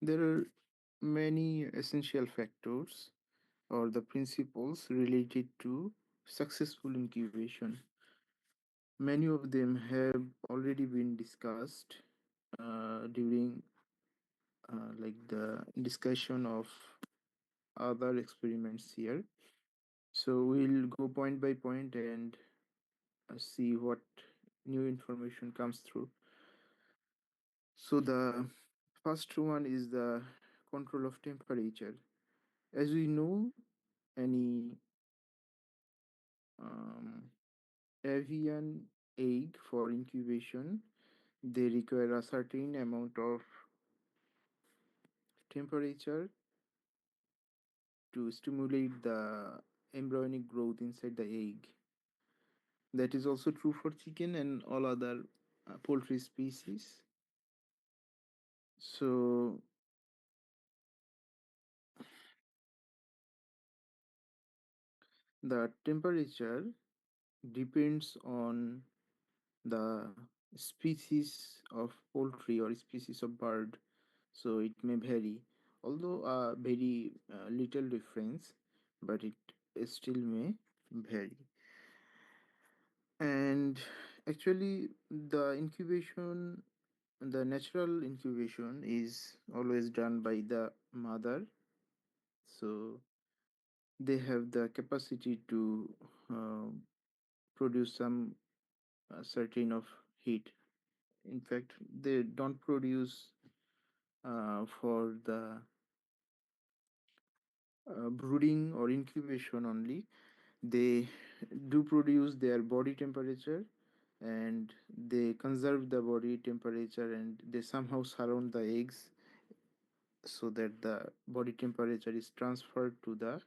There are many essential factors or the principles related to successful incubation. Many of them have already been discussed during like the discussion of other experiments here. So we'll go point by point and see what new information comes through. So the first one is the control of temperature. As we know, any um, avian egg for incubation, they require a certain amount of temperature to stimulate the embryonic growth inside the egg. That is also true for chicken and all other poultry species. So the temperature depends on the species of poultry or species of bird, so it may vary, although a very little difference, but it still may vary. And actually the natural incubation is always done by the mother, so they have the capacity to uh, produce some certain of heat. In fact, they don't produce for the brooding or incubation only. They do produce their body temperature, and they conserve the body temperature, and they somehow surround the eggs so that the body temperature is transferred to the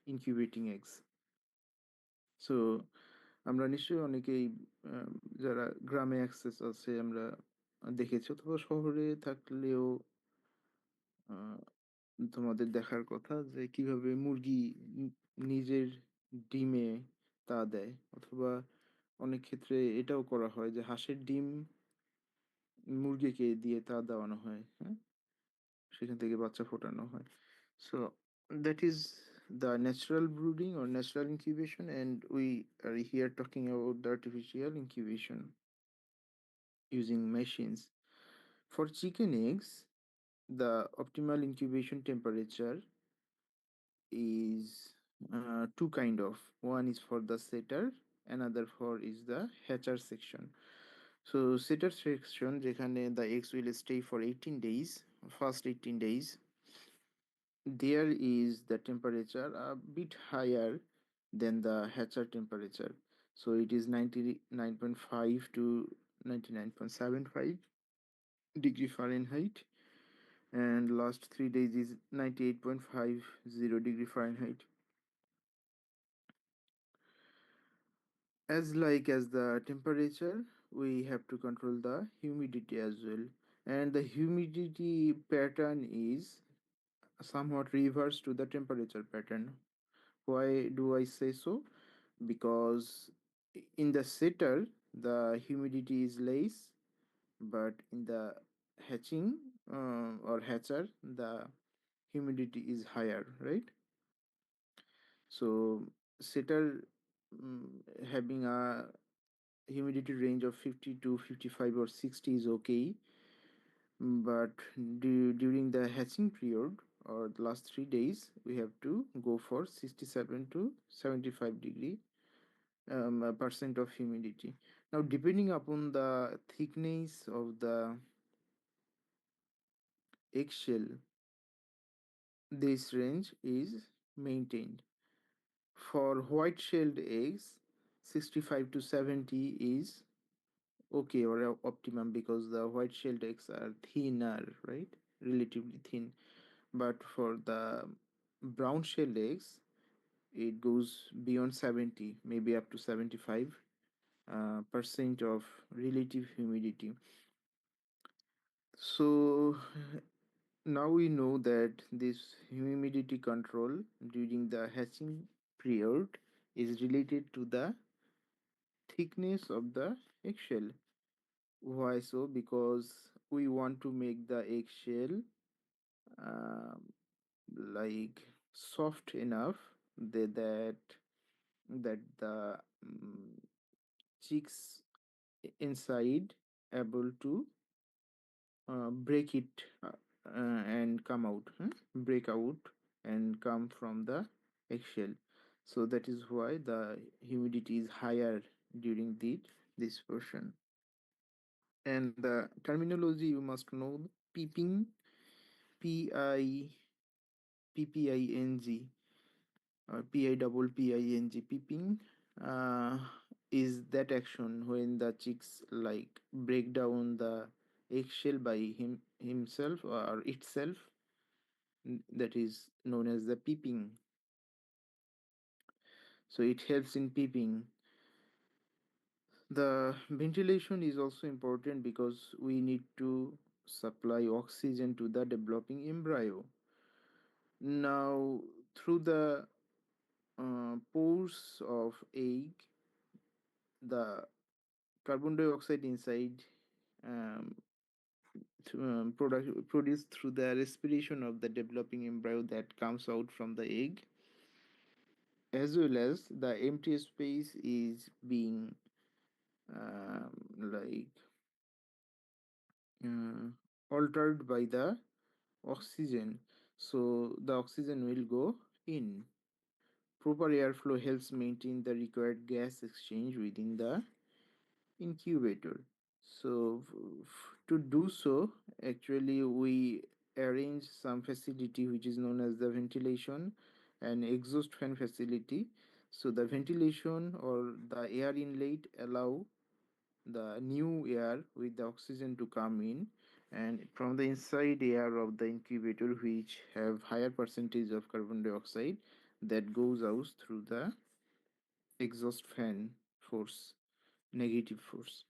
incubating eggs. So আমরা নিশ্চয়ই অনেকেই যারা গ্রামে access আছে আমরা দেখেছি, অথবা শহরে থাকলেও তোমাদের দেখার কথা যে কিভাবে মুরগি নিজের ডিমে তা দেয়, অথবা অনেক ক্ষেত্রে এটাও করা হয় যে হাঁসের ডিম মুরগিকে দিয়ে তা দেওয়ানো হয়, হ্যাঁ, সেখান থেকে বাচ্চা ফোটানো হয়। So that is the natural brooding or natural incubation, and we are here talking about the artificial incubation using machines. For chicken eggs, the optimal incubation temperature is two kind of. One is for the setter, another for is the hatcher section. So setter section যেখানে the eggs will stay for 18 days, first 18 days, there is the temperature a bit higher than the hatcher temperature. So it is 99.5 to 99.75 degree Fahrenheit, and last 3 days is 98.50 degree Fahrenheit. As like as the temperature, we have to control the humidity as well, and the humidity pattern is somewhat reverse to the temperature pattern. Why do I say so? Because in the setter the humidity is less, but in the hatching or hatcher the humidity is higher, right? So setter having a humidity range of 50 to 55 or 60 is okay, but during the hatching period or the last 3 days we have to go for 67 to 75 degree percent of humidity. Now, depending upon the thickness of the eggshell, this range is maintained. For white shelled eggs, 65 to 70 is okay or optimum, because the white shelled eggs are thinner, right? Relatively thin. But for the brown shelled eggs, it goes beyond 70, maybe up to 75 percent of relative humidity. So now we know that this humidity control during the hatching period is related to the thickness of the eggshell. Why so? Because we want to make the eggshell um, like soft enough that the chicks inside able to break it and come out, break out and come from the eggshell. So that is why the humidity is higher during this portion. And the terminology you must know: peeping, P-I-P-P-I-N-G, or P-I-double-P-I-N-G, peeping is that action when the chicks like break down the eggshell by himself or itself. That is known as the peeping. So it helps in peeping. The ventilation is also important because we need to supply oxygen to the developing embryo. Now, through the pores of egg, the carbon dioxide inside um, produced through the respiration of the developing embryo that comes out from the egg, as well as the empty space is being like uh, altered by the oxygen, so the oxygen will go in. Proper airflow helps maintain the required gas exchange within the incubator. So to do so, actually we arrange some facility which is known as the ventilation and exhaust fan facility. So the ventilation or the air inlet allow the new air with the oxygen to come in, and from the inside air of the incubator which have higher percentage of carbon dioxide, that goes out through the exhaust fan force, negative force.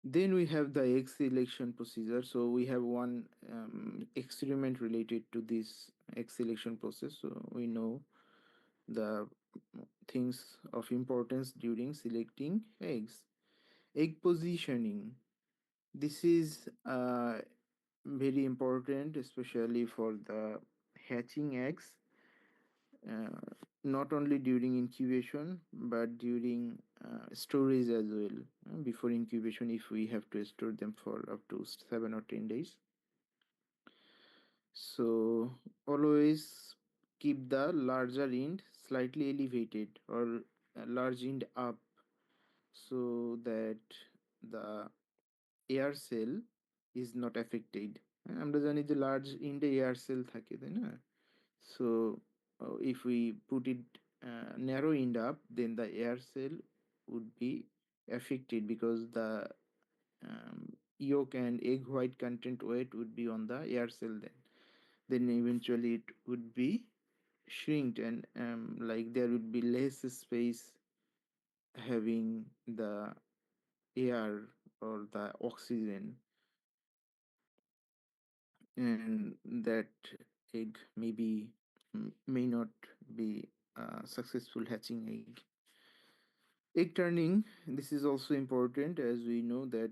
Then we have the egg selection procedure. So we have one experiment related to this egg selection process. So we know the things of importance during selecting eggs. Egg positioning. This is very important, especially for the hatching eggs, uh, not only during incubation but during storage as well. Before incubation, if we have to store them for up to 7 or 10 days, so always keep the larger end slightly elevated or large end up, so that the air cell is not affected. আমরা জানি যে large ইন্ডে air sell থাকে, তাই না? So if we put it narrow end up, then the air cell would be affected because the yolk and egg white content weight would be on the air cell. Then eventually it would be shrinked, and like there would be less space having the air or the oxygen, and that egg may not be a successful hatching egg. Egg turning, this is also important, as we know that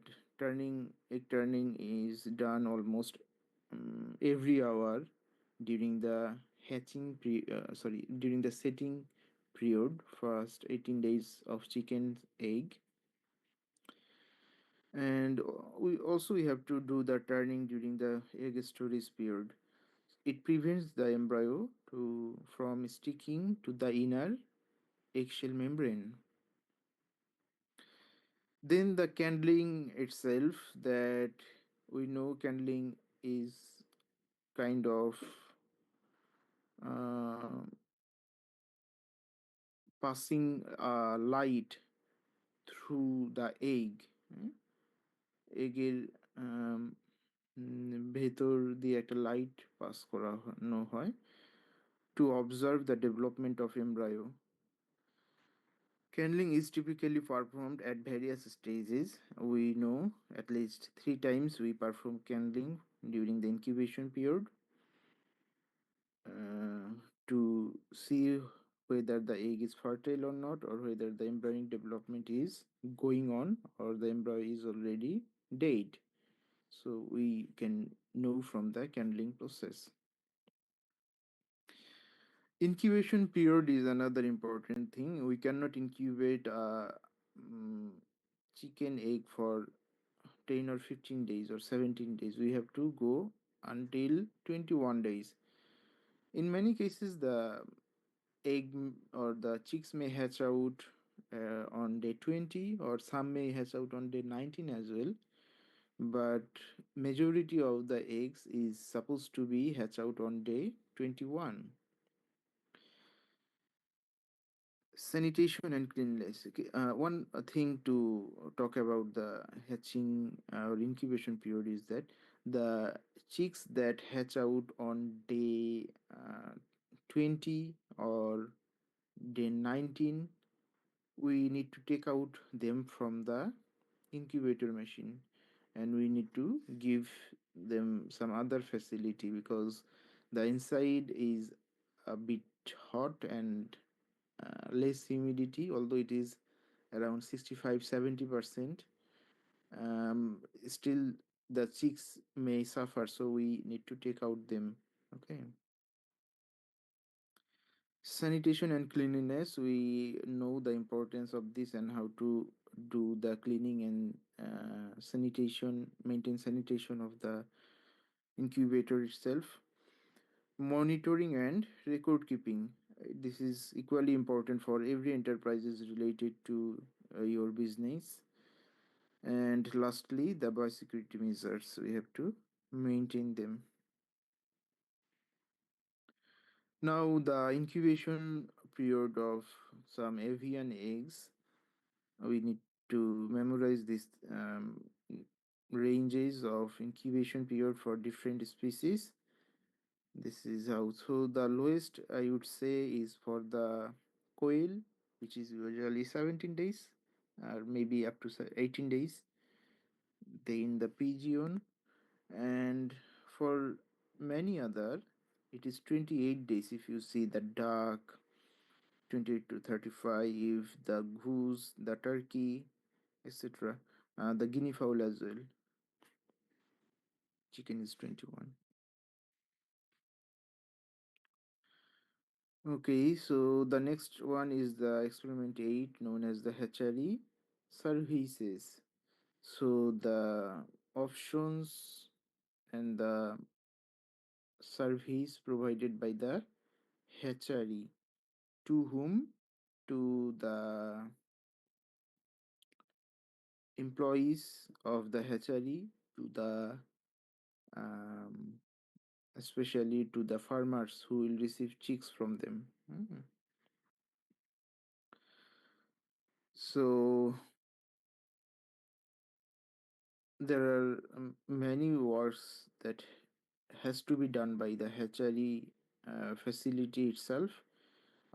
egg turning is done almost every hour during the during the setting period, first 18 days of chicken's egg. And we have to do the turning during the egg storage period. It prevents the embryo from sticking to the inner eggshell membrane. Then the candling itself, that we know candling is kind of uh, passing light through the egg. এগের ভেতর দিয়ে একটা light pass করানো হয় to observe the development of embryo. Candling is typically performed at various stages. We know at least 3 times we perform candling during the incubation period to see whether the egg is fertile or not, or whether the embryonic development is going on, or the embryo is already dead. So we can know from the candling process. Incubation period is another important thing. We cannot incubate a chicken egg for 10 or 15 days or 17 days. We have to go until 21 days. In many cases, the or the chicks may hatch out on day 20, or some may hatch out on day 19 as well. But majority of the eggs is supposed to be hatch out on day 21. Sanitation and cleanliness. Okay. One thing to talk about the hatching or incubation period is that the chicks that hatch out on day 20 or day 19, we need to take out them from the incubator machine, and we need to give them some other facility because the inside is a bit hot and less humidity, although it is around 65-70%. Still the chicks may suffer, so we need to take out them. Okay. Sanitation and cleanliness, we know the importance of this and how to do the cleaning and sanitation, maintain sanitation of the incubator itself. Monitoring and record keeping, this is equally important for every enterprises related to your business. And lastly, the biosecurity measures, we have to maintain them. Now the incubation period of some avian eggs, we need to memorize these ranges of incubation period for different species. This is how. So the lowest I would say is for the quail, which is usually 17 days, or maybe up to 18 days. Then the pigeon, and for many other, it is 28 days. If you see the duck, 28 to 35, the goose, the turkey, etc. The guinea fowl as well. Chicken is 21. Okay, so the next one is the experiment 8, known as the hatchery services. So the options and the service provided by the hatchery, to whom? To the employees of the hatchery, to the um, especially to the farmers who will receive chicks from them. So there are many works that has to be done by the hatchery facility itself.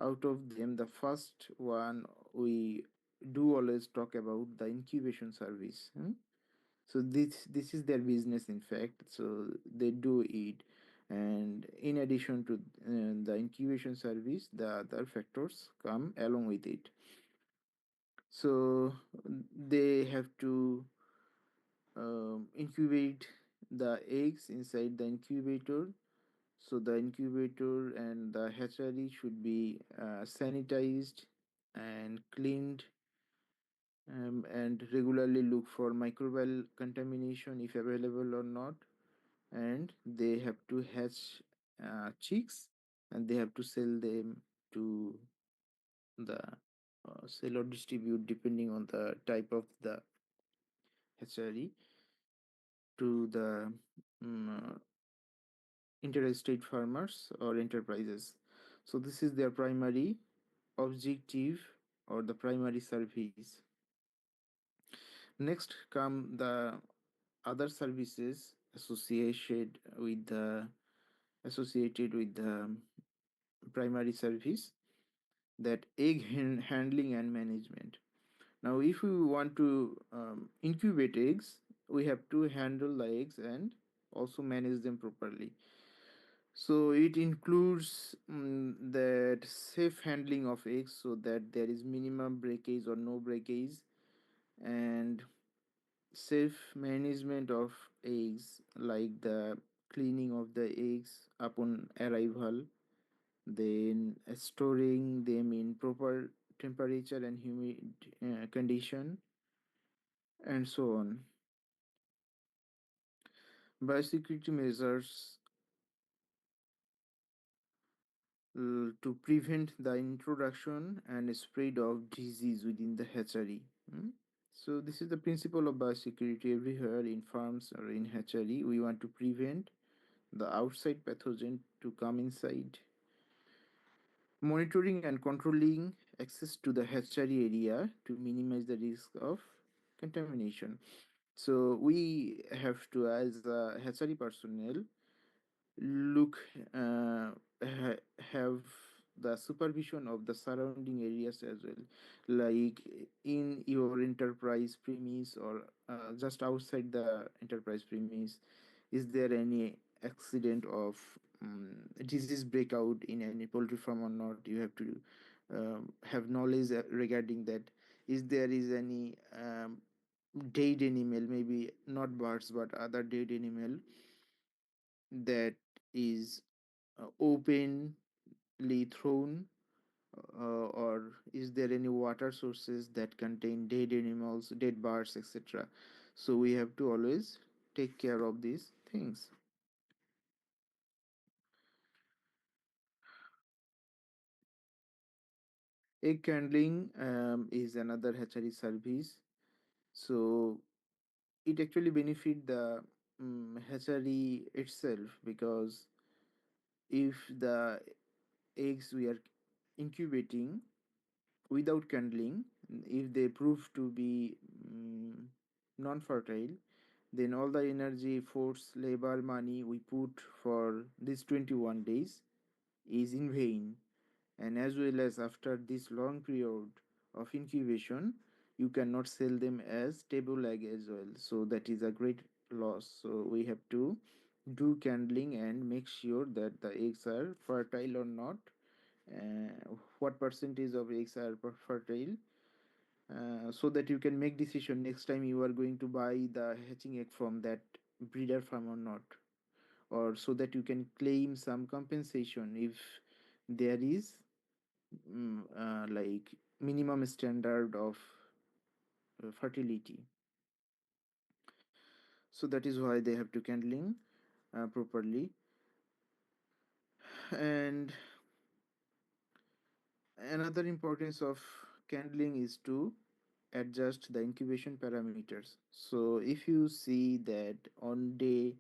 Out of them, the first one we do always talk about the incubation service. So this is their business, in fact. So they do it, and in addition to the incubation service, the other factors come along with it. So they have to incubate the eggs inside the incubator. So the incubator and the hatchery should be sanitized and cleaned, and regularly look for microbial contamination if available or not. And they have to hatch chicks, and they have to sell them to the sell or distribute, depending on the type of the hatchery, to the interstate farmers or enterprises. So this is their primary objective or the primary service. Next come the other services associated with the primary service, that egg handling and management. Now if we want to incubate eggs, we have to handle the eggs and also manage them properly. So it includes that safe handling of eggs, so that there is minimum breakage or no breakage, and safe management of eggs, like the cleaning of the eggs upon arrival, then storing them in proper temperature and humid condition, and so on. Biosecurity measures to prevent the introduction and spread of disease within the hatchery. So this is the principle of biosecurity everywhere in farms or in hatchery. We want to prevent the outside pathogen to come inside. Monitoring and controlling access to the hatchery area to minimize the risk of contamination. So we have to, as a hatchery personnel, look have the supervision of the surrounding areas as well, like in your enterprise premise or just outside the enterprise premise. Is there any accident of disease breakout in any poultry farm or not? You have to have knowledge regarding that. Is any dead animal, maybe not birds but other dead animal, that is openly thrown, or is there any water sources that contain dead animals, dead birds, etc. So we have to always take care of these things. Egg candling is another hatchery service. So it actually benefit the hatchery itself, because if the eggs we are incubating without candling, if they prove to be non-fertile, then all the energy, force, labor, money we put for these 21 days is in vain. And as well as after this long period of incubation, you cannot sell them as table egg as well. So that is a great loss. So we have to do candling and make sure that the eggs are fertile or not, what percentage of eggs are fertile, so that you can make decision next time you are going to buy the hatching egg from that breeder farm or not, or so that you can claim some compensation if there is like minimum standard of fertility. So that is why they have to candling properly. And another importance of candling is to adjust the incubation parameters. So if you see that on day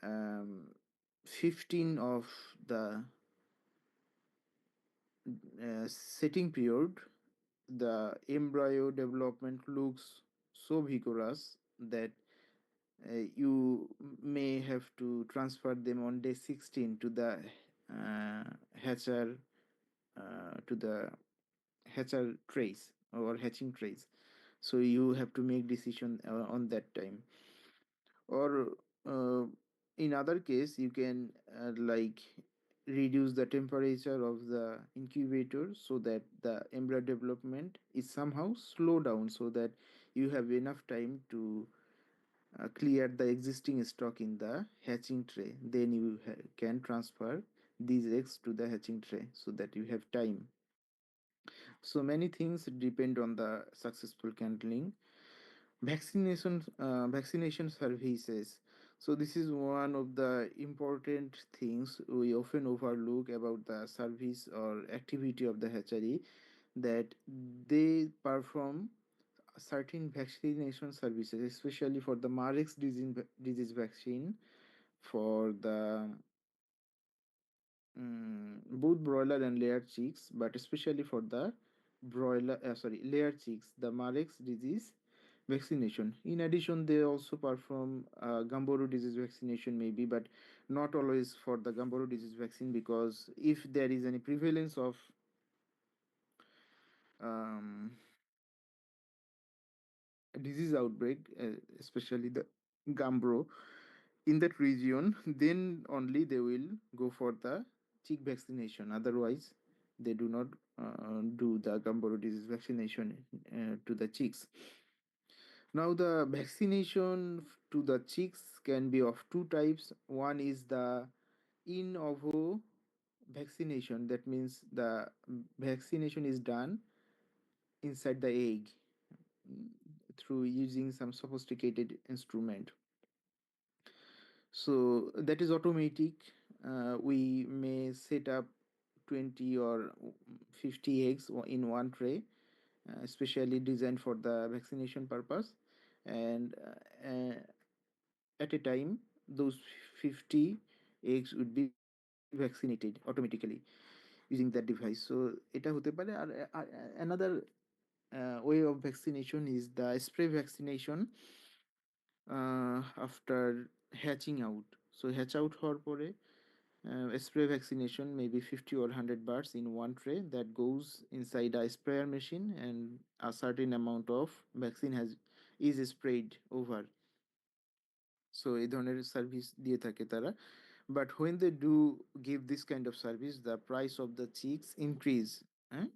um, 15 of the setting period, the embryo development looks so vigorous that you may have to transfer them on day 16 to the hatcher, to the hatcher trays or hatching trays. So you have to make decision on that time. Or in other case you can like reduce the temperature of the incubator so that the embryo development is somehow slow down, so that you have enough time to clear the existing stock in the hatching tray. Then you can transfer these eggs to the hatching tray so that you have time. So many things depend on the successful candling. Vaccination services. So this is one of the important things we often overlook about the service or activity of the hatchery, that they perform certain vaccination services, especially for the Marek's disease vaccine, for the both broiler and layer chicks, but especially for the layer chicks, the Marek's disease vaccination. In addition, they also perform Gumboro disease vaccination, maybe, but not always for the Gumboro disease vaccine, because if there is any prevalence of um, disease outbreak, especially the Gumboro in that region, then only they will go for the chick vaccination. Otherwise, they do not do the Gumboro disease vaccination to the chicks. Now, the vaccination to the chicks can be of two types. One is the in ovo vaccination. That means the vaccination is done inside the egg, mm, through using some sophisticated instrument. So that is automatic. We may set up 20 or 50 eggs in one tray, specially designed for the vaccination purpose. And at a time, those 50 eggs would be vaccinated automatically using that device. So এটা হতে পারে। আর another way of vaccination is the spray vaccination after hatching out. So hatch out হওয়ার পরে spray vaccination, maybe 50 or 100 bars in one tray that goes inside a sprayer machine, and a certain amount of vaccine is sprayed over. So এই ধরনের service দিয়ে থাকে তারা। But when they do give this kind of service, the price of the chicks increase. eh?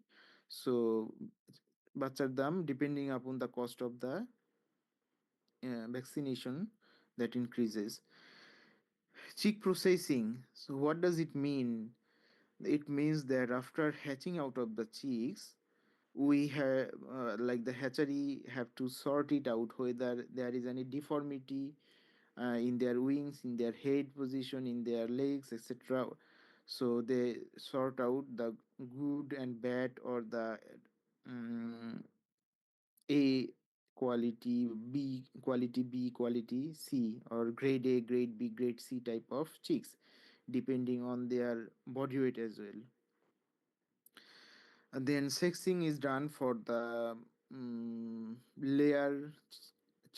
So বাচ্চার দাম depending upon the cost of the vaccination, that increases. Chick processing. So what does it mean? It means that after hatching out of the chicks, we have like the hatchery have to sort it out whether there is any deformity in their wings, in their head position, in their legs, etc. So they sort out the good and bad, or the um, A quality, B quality, B quality, C, or grade A, grade B, grade C type of chicks, depending on their body weight as well. And then sexing is done for the layer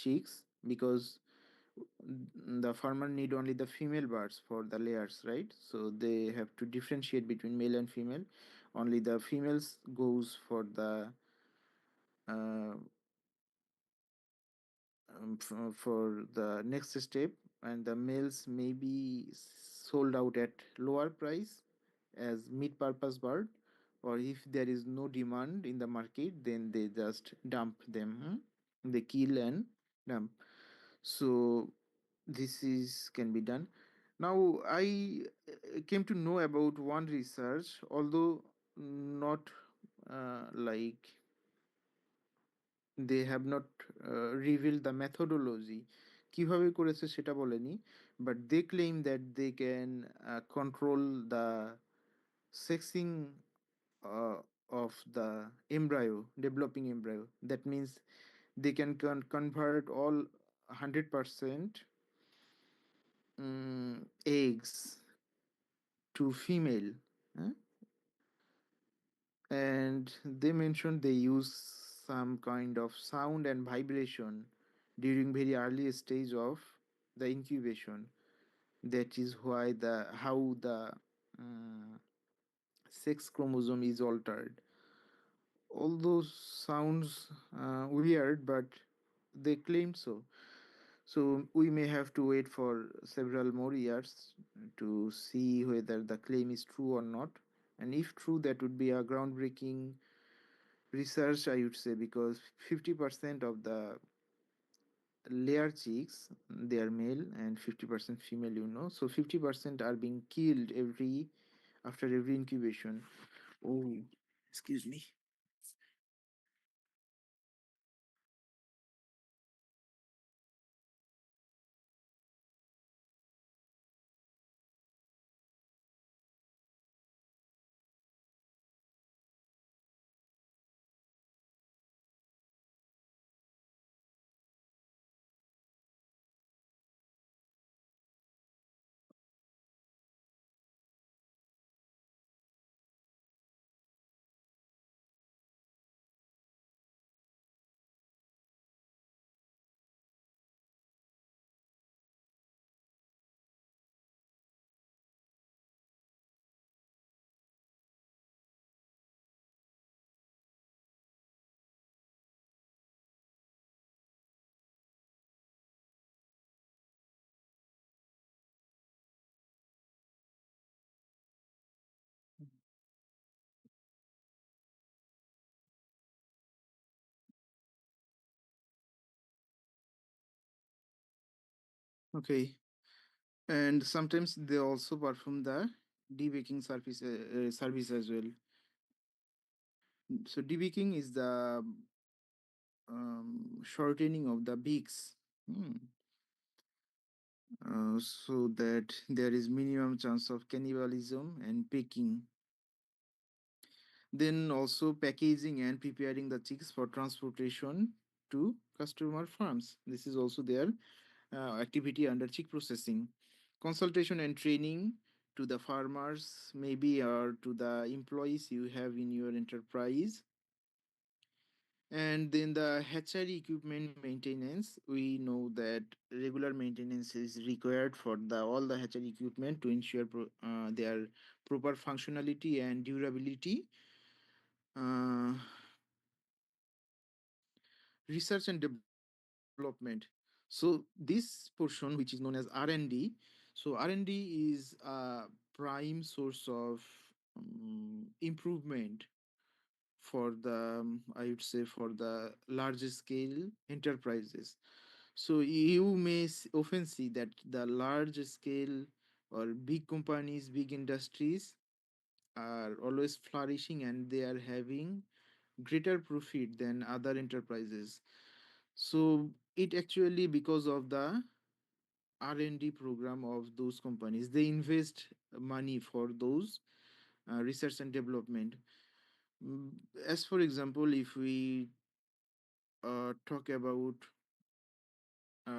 chicks, because the farmer need only the female birds for the layers, right? So they have to differentiate between male and female. Only the females goes for the uh, for the next step, and the males may be sold out at lower price as meat purpose bird, or if there is no demand in the market, then they just dump them. They kill and dump. So this is can be done. Now I came to know about one research, although not like they have not revealed the methodology, কিভাবে করেছে সেটা বলেনি, but they claim that they can control the sexing uh, of the embryo, developing embryo. That means they can convert all 100% eggs to female. eh? And they mentioned they use some kind of sound and vibration during very early stage of the incubation. That is why the how the um, sex chromosome is altered. All those sounds weird, but they claim so. So we may have to wait for several more years to see whether the claim is true or not. And if true, that would be a groundbreaking research, I would say, because 50% of the layer chicks, they are male, and 50% female, so 50% are being killed every after every incubation. Oh, excuse me. Okay, and sometimes they also perform the debaking service as well. So debaking is the shortening of the beaks, so that there is minimum chance of cannibalism and picking. Then also packaging and preparing the chicks for transportation to customer farms. This is also their activity under chick processing. Consultation and training to the farmers, maybe, or to the employees you have in your enterprise. And then the hatchery equipment maintenance, we know that regular maintenance is required for the all the hatchery equipment to ensure their proper functionality and durability. Uh, Research and development. So this portion, which is known as R&D, so R&D is a prime source of improvement for the I would say for the larger scale enterprises. So you may often see that the large scale or big companies, big industries are always flourishing and they are having greater profit than other enterprises. So it actually because of the R&D program of those companies, they invest money for those research and development. As for example, if we talk about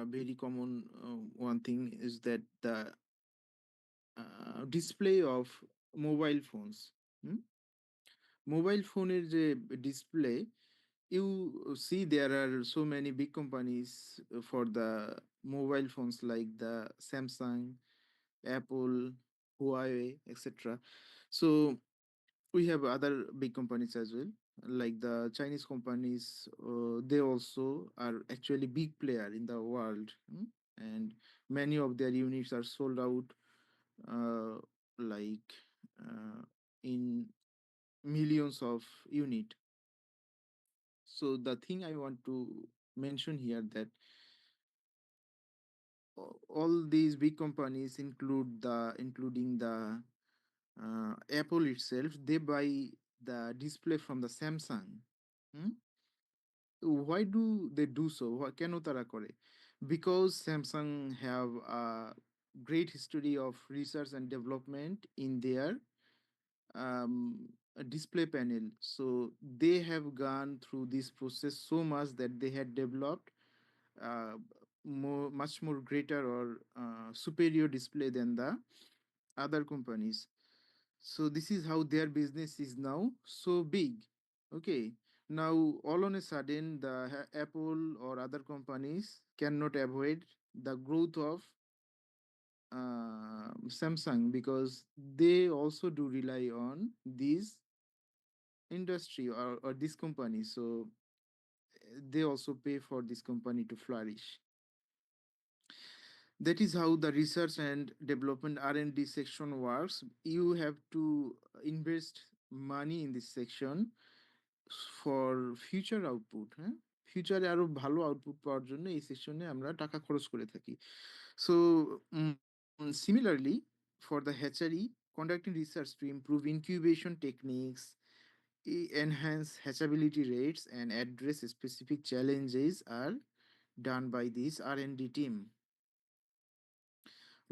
very common one thing is that the display of mobile phones. Hmm? Mobile phone is a display. You see, there are so many big companies for the mobile phones like the Samsung, Apple, Huawei, etc. So we have other big companies as well, like the Chinese companies. They also are actually big player in the world, and many of their units are sold out, uh, like uh, in millions of unit. So the thing I want to mention here that all these big companies including the Apple itself, they buy the display from the Samsung. Hmm? Why do they do so? কেন তারা করে? Because Samsung have a great history of research and development in their display panel. So they have gone through this process so much that they had developed much more greater or superior display than the other companies. So this is how their business is now so big. Okay. Now all on a sudden the Apple or other companies cannot avoid the growth of Samsung because they also do rely on this industry or this company. So they also pay for this company to flourish. That is how the research and development R&D section works. You have to invest money in this section for future output, হ্যাঁ, ফিউচারে আরো ভালো output পাওয়ার জন্য এই সেশনে আমরা টাকা খরচ করে থাকি। So similarly for the hatchery, conducting research to improve incubation techniques, enhance hatchability rates and address specific challenges are done by this R&D team.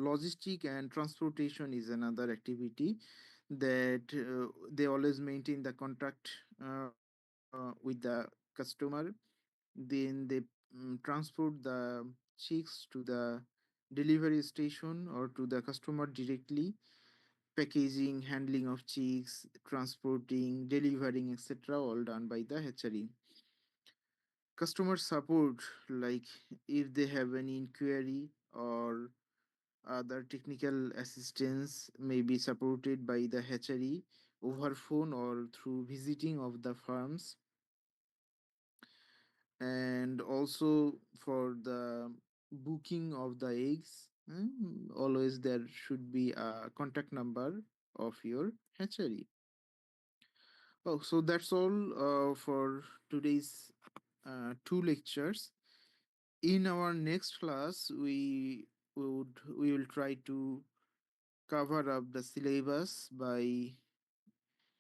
Logistic and transportation is another activity that they always maintain the contact with the customer. Then they transport the chicks to the delivery station or to the customer directly. Packaging, handling of chicks, transporting, delivering, etc., all done by the hatchery. Customer support, like if they have any inquiry or other technical assistance, may be supported by the hatchery over phone or through visiting of the farms. And also for the booking of the eggs, always there should be a contact number of your hatchery. Oh, so that's all for today's two lectures. In our next class, we we will try to cover up the syllabus by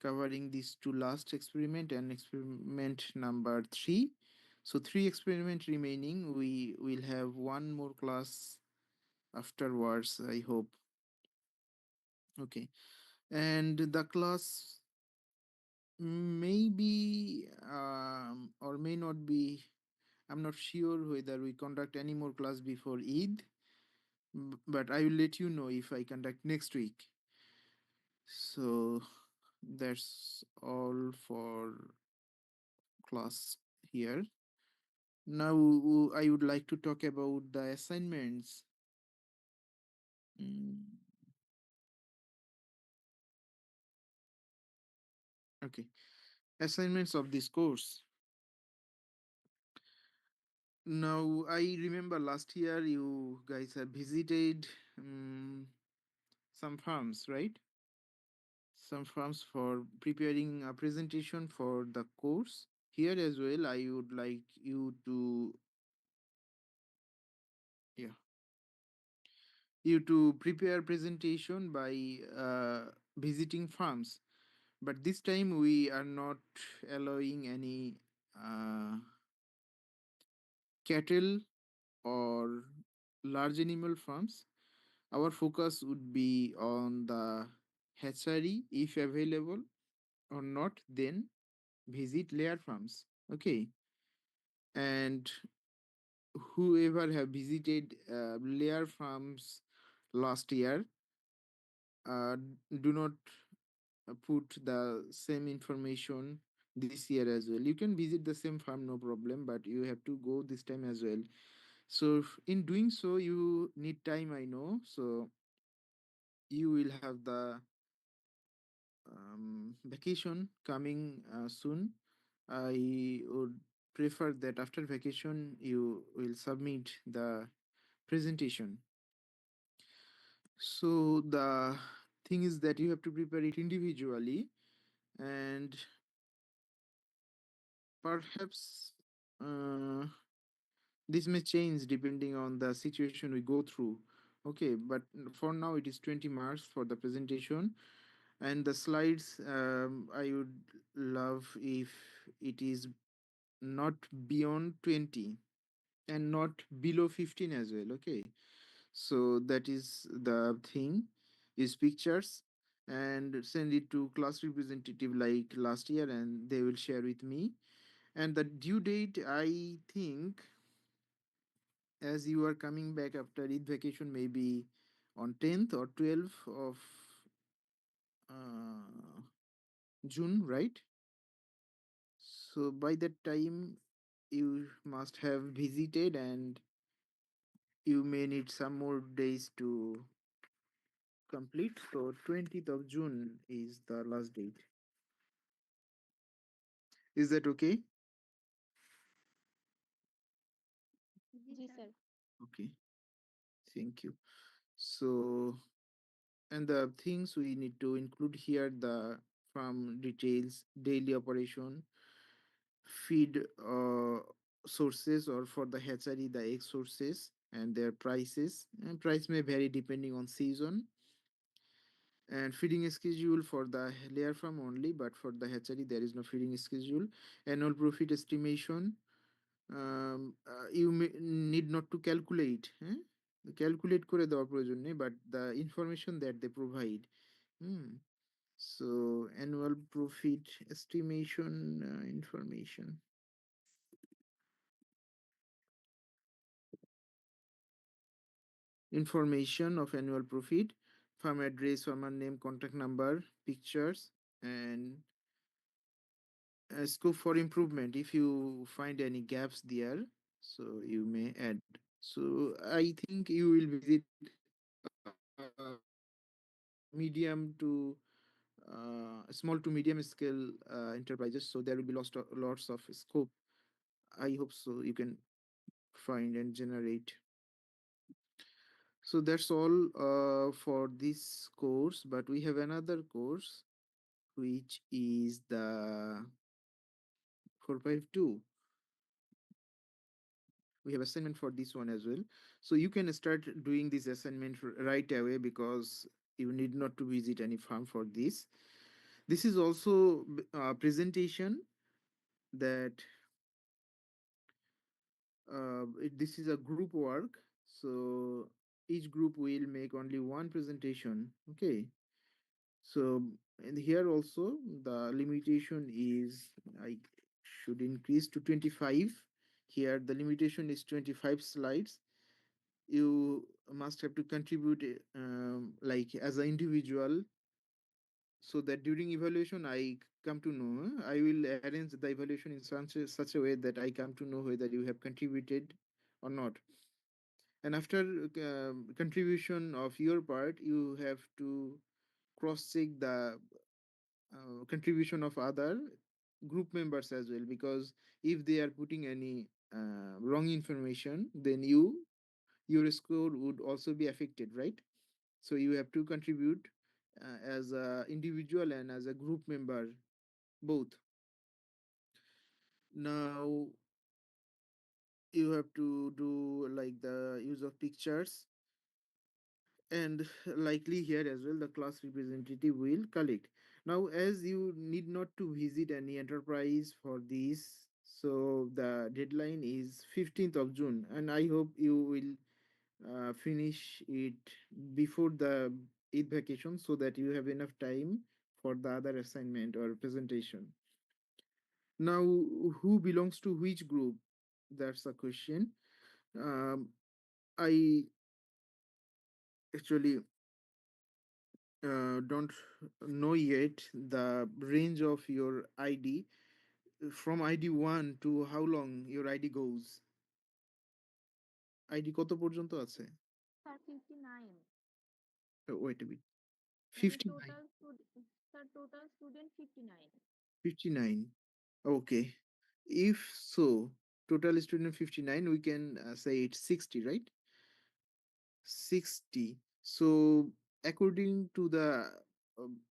covering these two last experiment and experiment number 3. So three experiment remaining. We will have one more class afterwards, I hope. Okay. And the class maybe or may not be, I'm not sure whether we conduct any more class before Eid, but I will let you know if I conduct next week. So that's all for class here. Now I would like to talk about the assignments. Mm, okay, assignments of this course. Now I remember last year you guys have visited some farms, right? Some farms for preparing a presentation for the course. Here as well, I would like you to, yeah, you to prepare presentation by visiting farms. But this time we are not allowing any uh, cattle or large animal farms. Our focus would be on the hatchery if available, or not, then visit layer farms. Okay. And whoever have visited layer farms last year, uh, do not put the same information this year as well. You can visit the same farm, no problem, but you have to go this time as well. So in doing so, you need time, I know. So you will have the vacation coming soon. I would prefer that after vacation you will submit the presentation. So the thing is that you have to prepare it individually, and perhaps this may change depending on the situation we go through. Okay, but for now it is 20 marks for the presentation, and the slides, I would love if it is not beyond 20 and not below 15 as well. Okay, so that is the thing. Is pictures, and send it to class representative like last year, and they will share with me. And the due date, I think, as you are coming back after Eid vacation, maybe on 10th or 12th of uh, June, right? So by that time you must have visited, and you may need some more days to complete. So 20th of June is the last date. Is that okay? जी sir. Okay, thank you. So, and the things we need to include here, the farm details, daily operation, feed sources, or for the hatchery, the egg sources and their prices. And price may vary depending on season. And feeding schedule for the layer farm only, but for the hatchery there is no feeding schedule. Annual profit estimation, you may need not to calculate, calculate করে দেওয়ার প্রয়োজন নেই, but the information that they provide. Hmm. So annual profit estimation, information of annual profit, farm address, farmer name, contact number, pictures, and scope for improvement. If you find any gaps there, so you may add. So I think you will visit medium to small to medium scale enterprises, so there will be lots of scope. I hope so you can find and generate. So that's all for this course, but we have another course which is the 452. we have assignment for this one as well. So you can start doing this assignment right away, because you need not to visit any farm for this. This is also a presentation that this is a group work. So each group will make only one presentation. Okay. So, and here also the limitation is, I should increase to 25. Here the limitation is 25 slides. You must have to contribute like as an individual, so that during evaluation I come to know, I will arrange the evaluation in such a way that I come to know whether you have contributed or not. And after contribution of your part, you have to cross check the contribution of other group members as well, because if they are putting any wrong information, then your score would also be affected, right? So you have to contribute as a individual and as a group member, both. Now you have to do like the use of pictures, and likely here as well the class representative will collect. Now, as you need not to visit any enterprise for this, so the deadline is 15th of June, and I hope you will finish it before the Eid vacation, so that you have enough time for the other assignment or presentation. Now, who belongs to which group? That's a question. um, I actually don't know yet the range of your ID, from ID 1 to how long your ID goes. ID কত পর্যন্ত আছে? Sir, 59. Wait a bit. মানে 59. total sir, total student 59. 59. Okay. If so, total student 59, we can say it's 60, right? 60. So, according to the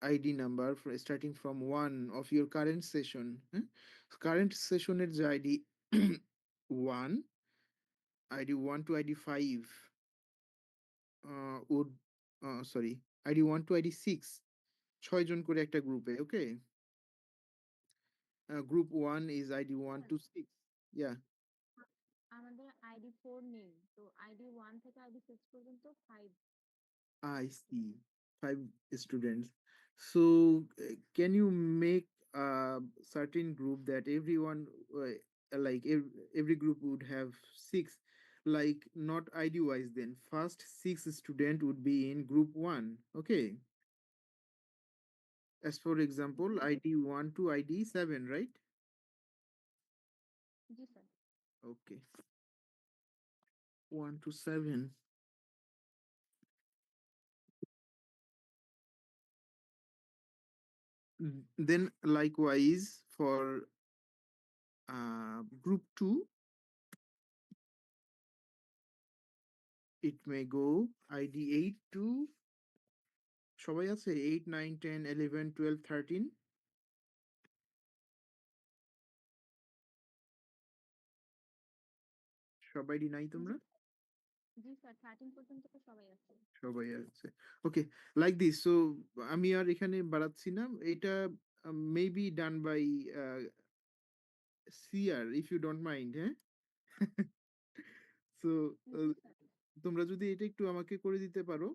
ID number starting from one of your current session, current session is ID 1, ID 1 to ID 5 would, sorry, ID 1 to ID 6, 6 জন করে একটা গ্রুপে, ওকে? Group 1 is ID 1 Sir, to 6. Yeah, আমাদের ID 4 নেই, তো ID 1 থেকে ID 6 পর্যন্ত 5 I see. student। 5 students. So, can you make a certain group that everyone, like every group would have six, like not ID wise, then first six student would be in group one. Okay. As for example, G ID 1 to ID 7, right? G sir. Okay. 1 to 7. Then likewise for group 2, it may go ID 8 to, সবাই আছে? 8, 9, 10, 11, 12, 13? সবাইরই নাই জি তোমরা? জি sir, 13 পর্যন্ত সবাই আছে। সবাই আছে। ওকে, like this. So আমি আর এখানে বাড়াচ্ছি না। এটা maybe done by CR, if you don't mind, হ্যাঁ? সো জি স্যার। তোমরা যদি এটা একটু আমাকে করে দিতে পারো,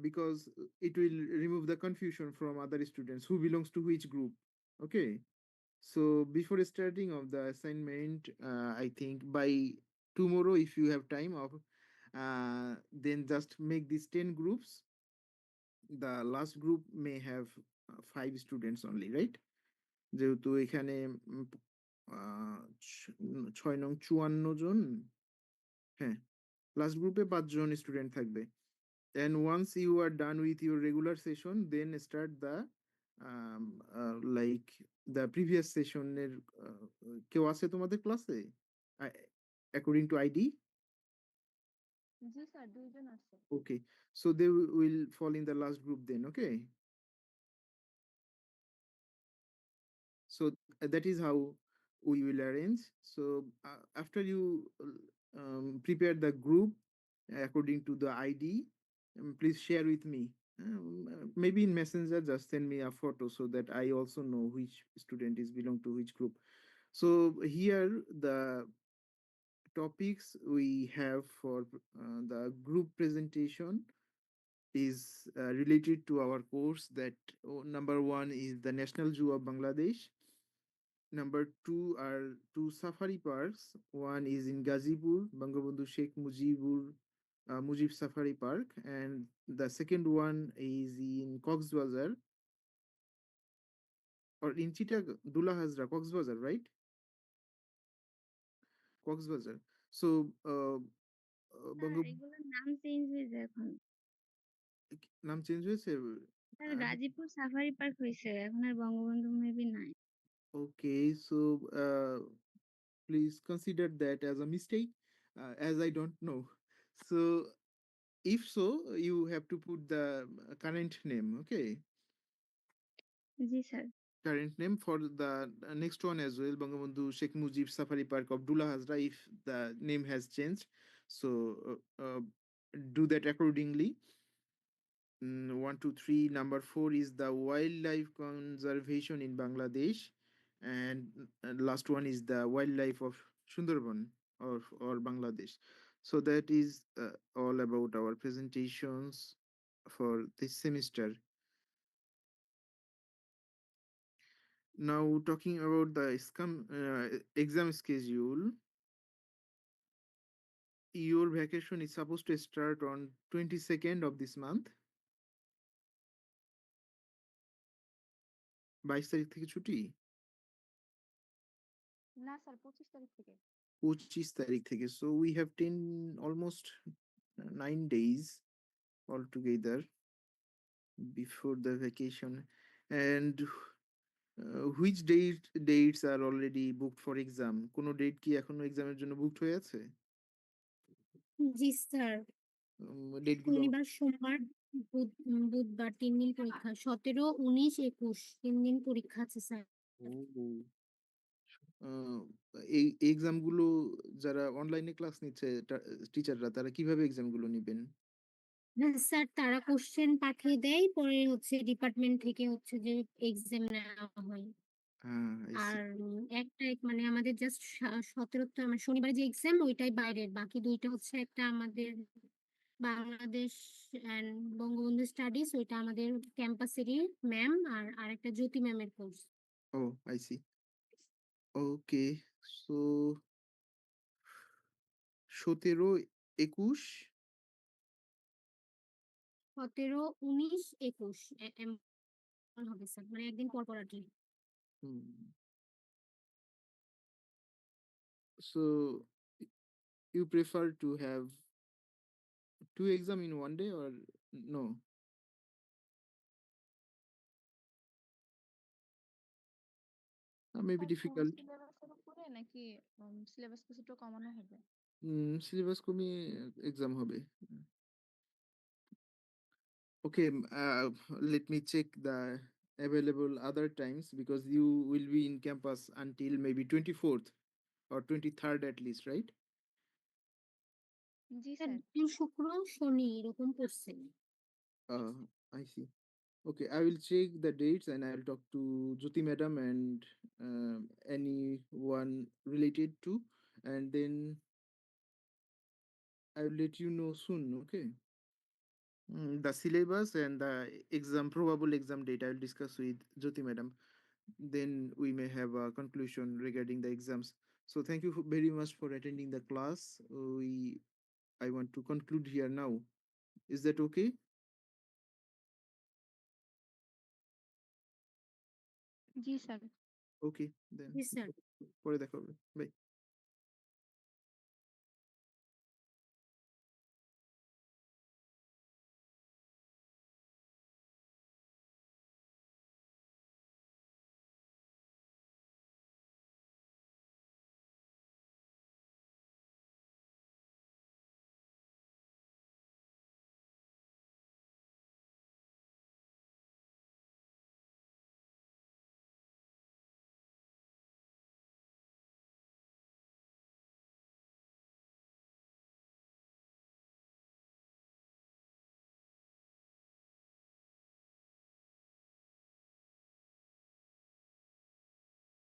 because it will remove the confusion from other students who belongs to which group. Okay. So before starting of the assignment, I think by tomorrow, if you have time of, then just make these 10 groups. The last group may have 5 students only, right? যেহেতু এখানে 6 নং 54 জন, হ্যাঁ, last গ্রুপে 5 জন student থাকবে। And once you are done with your regular session, then start the like the previous session এর কেউ আছে তোমাদের ক্লাসে according to ID? G sir, 2 জন আছে। Okay, so they will fall in the last group then. Okay, so that is how we will arrange. So after you prepare the group according to the ID. Please share with me. Maybe in Messenger, just send me a photo so that I also know which student is belong to which group. So here the topics we have for the group presentation is related to our course. That number one is the National Zoo of Bangladesh. Number two are two safari parks. One is in Gazipur, Bangabandhu Sheikh Mujib Safari Park, and the second one is in Coxbazar or in Chittagong, Dula Hazra, Coxbazar, right? Coxbazar. So, sir Bangab এগুলোর নাম change হয়েছে এখন। নাম change হয়েছে? Sir Gazipur safari park হইছে। এখন আর Bangabandhu maybe নাই। Okay, so please consider that as a mistake, as I don't know. So, if so, you have to put the current name, okay? G sir. Current name for the next one as well, Bangabandhu Sheikh Mujib Safari Park Abdullah Hazra, if the name has changed. So, do that accordingly. 1, 2, 3. Number four is the wildlife conservation in Bangladesh, and last one is the wildlife of Sundarban or Bangladesh. So that is all about our presentations for this semester. Now talking about the exam schedule, your vacation is supposed to start on 22nd of this month. 22 তারিখ থেকে ছুটি? না sir 25 তারিখ থেকে। 25 তারিখ থেকে, so we have 10, almost 9 days altogether before the vacation. And which dates are already booked for exam? কোনো date কি এখনো এক্সামের জন্য বুকড হয়ে আছে? জি স্যার। ডেটগুলো শনিবার, সোমবার, বুধবার ৩ দিন পরীক্ষা। ১৭, ১৯, ২১ ৩ দিন পরীক্ষা আছে স্যার। আহ, এই এক্সাম গুলো যারা অনলাইনে ক্লাস নিচ্ছে টিচাররা, তারা কিভাবে এক্সাম গুলো নিবেন? হ্যাঁ স্যার, তারা কোশ্চেন পাঠিয়ে দেয়, পরে হচ্ছে ডিপার্টমেন্ট থেকে হচ্ছে যে এক্সাম নেওয়া হয়। I R see. মানে আমাদের জাস্ট ১৭ আমার শনিবারে যে এক্সাম ওইটাই বাইরের, বাকি ২ টা হচ্ছে একটা আমাদের বাংলাদেশ অ্যান্ড বঙ্গবন্ধু স্টাডিজ, ওইটা আমাদের ক্যাম্পাসেরই ম্যাম, আর আরেকটা জ্যোতি ম্যামের course. Oh, I see. Okay, so 17, 21, ১৭, ১৯, ২১ এমন হবে স্যার, মানে একদিন পর পর আর কি। hmm. So you prefer to have two exam in one day or no? Maybe sir full difficult. সিলেবাসের উপরে নাকি সিলেবাস কিছুটা কমানো হবে? Syllabus কমিয়ে exam হবে। Okay, let me check the available other times, because you will be in campus until maybe 24th or 23rd at least, right? G sir sir. শুক্র, শনি এরকম পড়ছে। I see. Okay, I will check the dates and I'll talk to Jyoti madam and anyone related to, and then I will let you know soon. Okay. The syllabus and the exam, probable exam date, I will discuss with Jyoti madam. Then we may have a conclusion regarding the exams. So thank you very much for attending the class. I want to conclude here now. Is that okay? G sir. Okay, then G sir. পরে দেখা হবে। Bye.